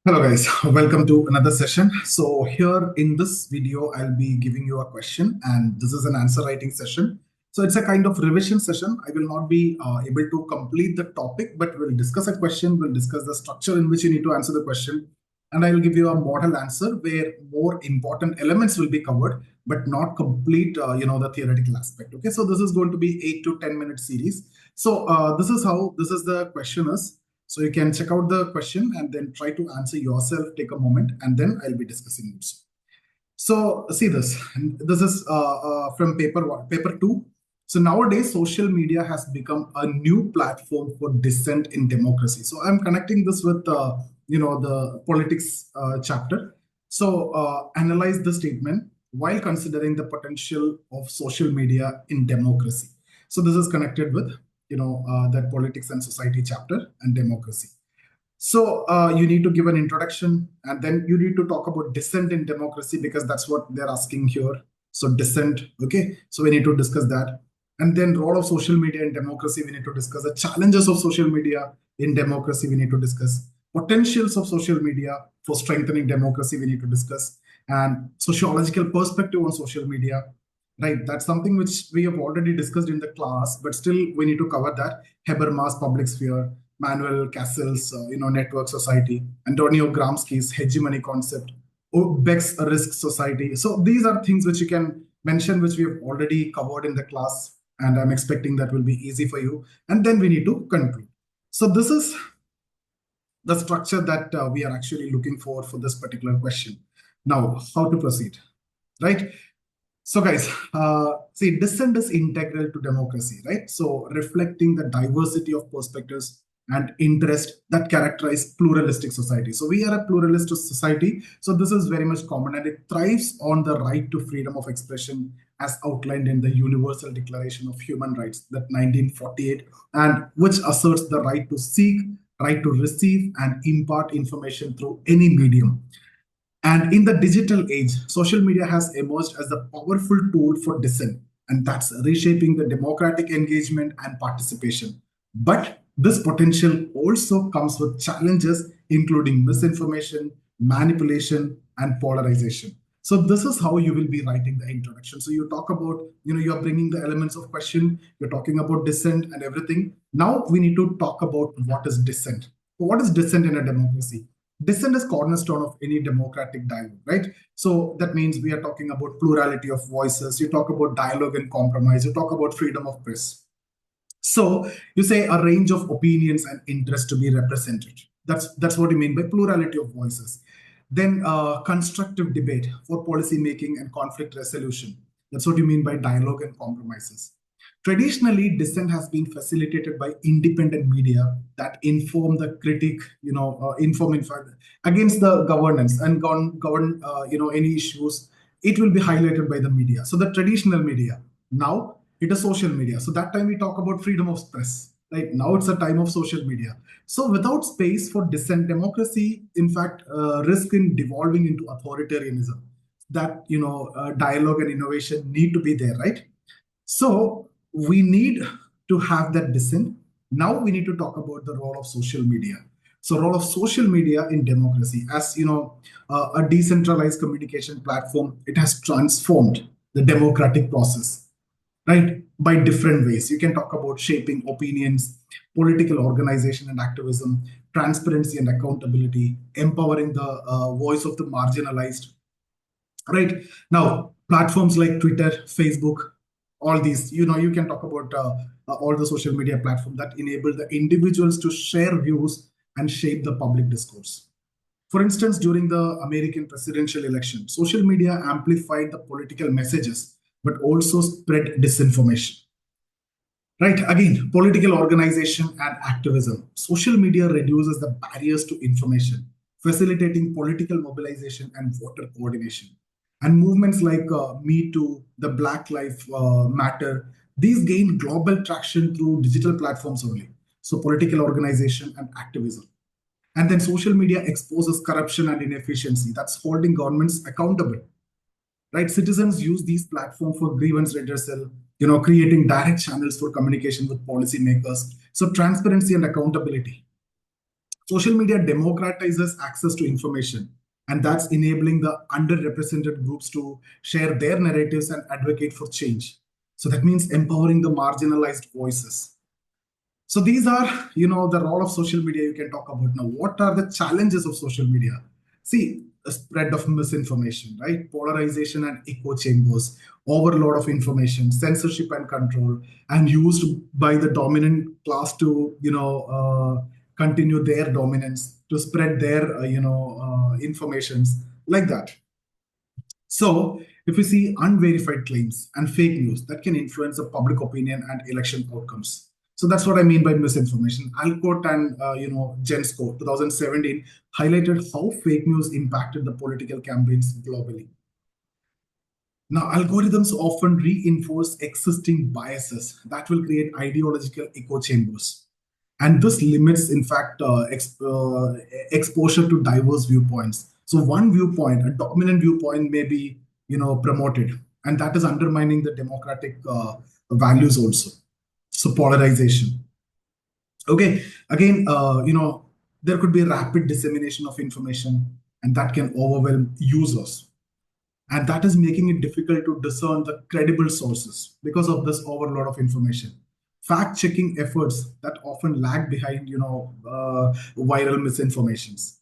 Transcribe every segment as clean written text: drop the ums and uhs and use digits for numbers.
Hello guys, welcome to another session. So here in this video, I'll be giving you a question and this is an answer writing session. So it's a kind of revision session. I will not be able to complete the topic, but we'll discuss a question. We'll discuss the structure in which you need to answer the question. And I will give you a model answer where more important elements will be covered, but not complete, the theoretical aspect. Okay, so this is going to be 8 to 10 minute series. So this is the question is. So you can check out the question and then try to answer yourself, take a moment, and then I'll be discussing it. So see this. This is from paper 2. So nowadays, social media has become a new platform for dissent in democracy. So I'm connecting this with, the politics chapter. So analyze the statement while considering the potential of social media in democracy. So this is connected with that politics and society chapter and democracy. So you need to give an introduction and then you need to talk about dissent in democracy because that's what they're asking here. So dissent, okay. So we need to discuss that. And then role of social media in democracy, we need to discuss the challenges of social media in democracy, we need to discuss potentials of social media for strengthening democracy, we need to discuss, and sociological perspective on social media. Right, that's something which we have already discussed in the class, but still we need to cover that. Habermas, public sphere, Manuel Castells, network society, Antonio Gramsci's hegemony concept, Beck's risk society. So these are things which you can mention, which we have already covered in the class, and I'm expecting that will be easy for you. And then we need to conclude. So this is the structure that we are actually looking for this particular question. Now, how to proceed, right? So guys, see, dissent is integral to democracy, right? So reflecting the diversity of perspectives and interest that characterize pluralistic society. So we are a pluralistic society. So this is very much common and it thrives on the right to freedom of expression as outlined in the Universal Declaration of Human Rights, that 1948, and which asserts the right to seek, right to receive and impart information through any medium. And in the digital age, social media has emerged as a powerful tool for dissent, and that's reshaping the democratic engagement and participation. But this potential also comes with challenges, including misinformation, manipulation, and polarization. So this is how you will be writing the introduction. So you talk about, you are bringing the elements of question, you're talking about dissent and everything. Now we need to talk about what is dissent. What is dissent in a democracy? Dissent is cornerstone of any democratic dialogue, right? So that means we are talking about plurality of voices. You talk about dialogue and compromise. You talk about freedom of press. So you say a range of opinions and interests to be represented. That's what you mean by plurality of voices. Then constructive debate for policy making and conflict resolution. That's what you mean by dialogue and compromises. Traditionally, dissent has been facilitated by independent media that inform the critic, inform in fact against the governance and govern, any issues. It will be highlighted by the media. So the traditional media. Now it is social media. So that time we talk about freedom of press. Right now it's a time of social media. So without space for dissent, democracy, in fact, risk in devolving into authoritarianism. That dialogue and innovation need to be there, right? So we need to have that dissent. Now we need to talk about the role of social media. So role of social media in democracy, as a decentralized communication platform, it has transformed the democratic process, right? By different ways. You can talk about shaping opinions, political organization and activism, transparency and accountability, empowering the voice of the marginalized, right? Now, platforms like Twitter, Facebook, all these, you can talk about all the social media platforms that enable the individuals to share views and shape the public discourse. For instance, during the American presidential election, social media amplified the political messages, but also spread disinformation. Right, again, political organization and activism. Social media reduces the barriers to information, facilitating political mobilization and voter coordination. And movements like Me Too, the Black Lives Matter, these gain global traction through digital platforms only. So political organization and activism. And then social media exposes corruption and inefficiency. That's holding governments accountable. Right? Citizens use these platforms for grievance redressal, creating direct channels for communication with policymakers. So transparency and accountability. Social media democratizes access to information, and that's enabling the underrepresented groups to share their narratives and advocate for change. So that means empowering the marginalized voices. So these are, the role of social media you can talk about now. What are the challenges of social media? See, the spread of misinformation, right? Polarization and echo chambers, overload of information, censorship and control, and used by the dominant class to, continue their dominance, to spread their, informations like that. So, if we see unverified claims and fake news that can influence the public opinion and election outcomes. So that's what I mean by misinformation. Alcott and Gensco 2017 highlighted how fake news impacted the political campaigns globally. Now, algorithms often reinforce existing biases that will create ideological echo chambers. And this limits, in fact, exposure to diverse viewpoints. So one viewpoint, a dominant viewpoint, may be, promoted, and that is undermining the democratic values also. So polarization. Okay, again, there could be rapid dissemination of information, and that can overwhelm users, and that is making it difficult to discern the credible sources because of this overload of information. Fact checking efforts that often lag behind viral misinformations.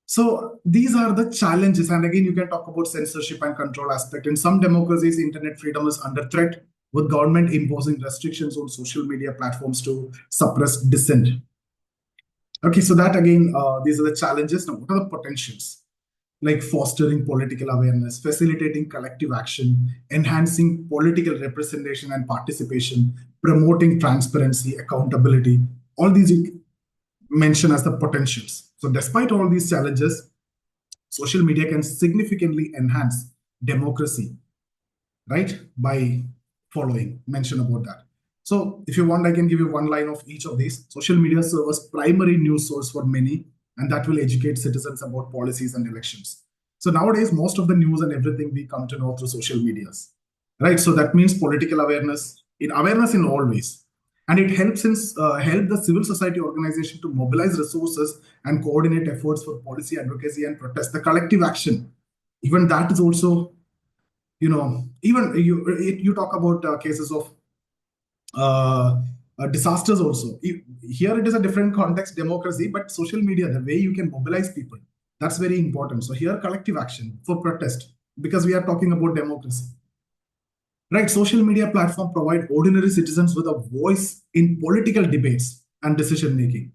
So these are the challenges, and again you can talk about censorship and control aspect. In some democracies, internet freedom is under threat, with government imposing restrictions on social media platforms to suppress dissent. Okay, so that again, these are the challenges. Now, what are the potentials? Like fostering political awareness, facilitating collective action, enhancing political representation and participation, promoting transparency, accountability. All these you mention as the potentials. So despite all these challenges, social media can significantly enhance democracy, right? By following, mention about that. So if you want, I can give you one line of each of these. Social media serves as primary news source for many, and that will educate citizens about policies and elections. So nowadays, most of the news and everything we come to know through social medias, right? So that means political awareness, in all ways, and it helps help the civil society organization to mobilize resources and coordinate efforts for policy advocacy and protest. The collective action, even that is also, even you talk about cases of disasters also. Here it is a different context, democracy, but social media, the way you can mobilize people, that's very important. So here, collective action for protest, because we are talking about democracy. Right, social media platform provide ordinary citizens with a voice in political debates and decision making.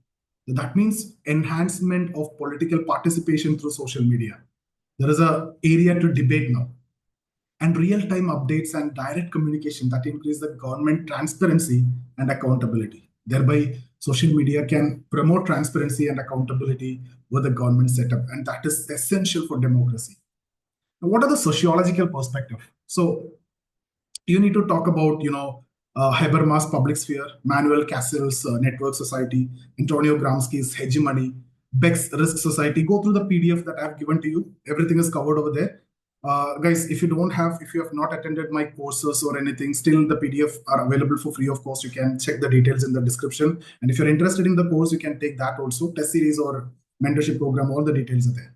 That means enhancement of political participation through social media. There is a area to debate now, and real-time updates and direct communication that increase the government transparency and accountability. Thereby, social media can promote transparency and accountability with the government setup, and that is essential for democracy. Now, what are the sociological perspective? So you need to talk about, Habermas' public sphere, Manuel Castells' network society, Antonio Gramsci's hegemony, Beck's risk society. Go through the PDF that I've given to you. Everything is covered over there. Guys, if you have not attended my courses or anything, still the PDF are available for free of course. You can check the details in the description. And if you're interested in the course, you can take that also. Test series or mentorship program, all the details are there.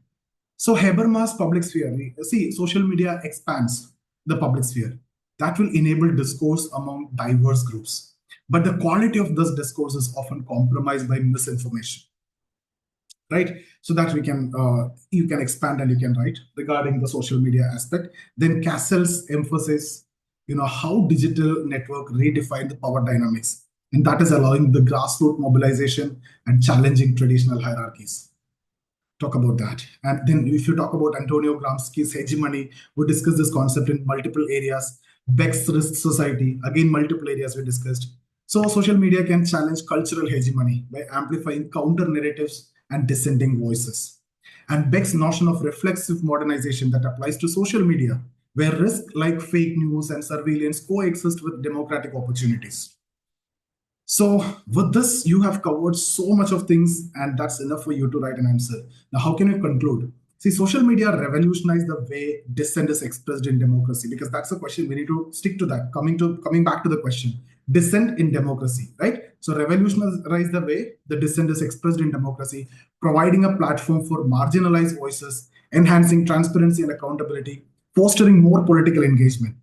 So Habermas' public sphere, see, social media expands the public sphere. That will enable discourse among diverse groups. But the quality of this discourse is often compromised by misinformation. Right? So that you can expand and you can write regarding the social media aspect. Then Castells emphasizes, how digital network redefine the power dynamics. And that is allowing the grassroots mobilization and challenging traditional hierarchies. Talk about that. And then if you talk about Antonio Gramsci's hegemony, we discuss this concept in multiple areas. Beck's risk society, again, multiple areas we discussed. So social media can challenge cultural hegemony by amplifying counter narratives and dissenting voices. And Beck's notion of reflexive modernization that applies to social media, where risk like fake news and surveillance coexist with democratic opportunities. So with this, you have covered so much of things, and that's enough for you to write an answer. Now, how can you conclude? See, social media revolutionized the way dissent is expressed in democracy, because that's the question. We need to stick to that. Coming back to the question, dissent in democracy, right? So revolutionize the way the dissent is expressed in democracy, providing a platform for marginalized voices, enhancing transparency and accountability, fostering more political engagement.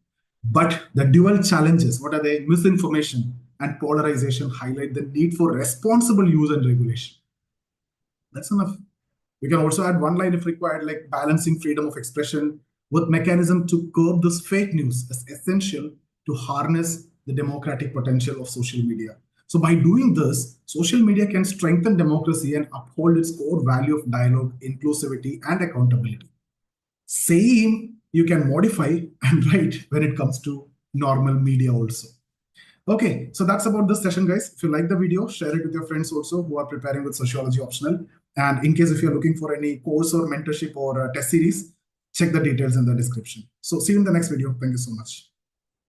But the dual challenges, what are they? Misinformation and polarization highlight the need for responsible use and regulation. That's enough. We can also add one line if required, like balancing freedom of expression with mechanism to curb this fake news is essential to harness the democratic potential of social media. So by doing this, social media can strengthen democracy and uphold its core value of dialogue, inclusivity, and accountability. Same you can modify and write when it comes to normal media also. Okay, so that's about this session, guys. If you like the video, share it with your friends also who are preparing with sociology optional. And in case if you're looking for any course or mentorship or test series, check the details in the description. So see you in the next video. Thank you so much.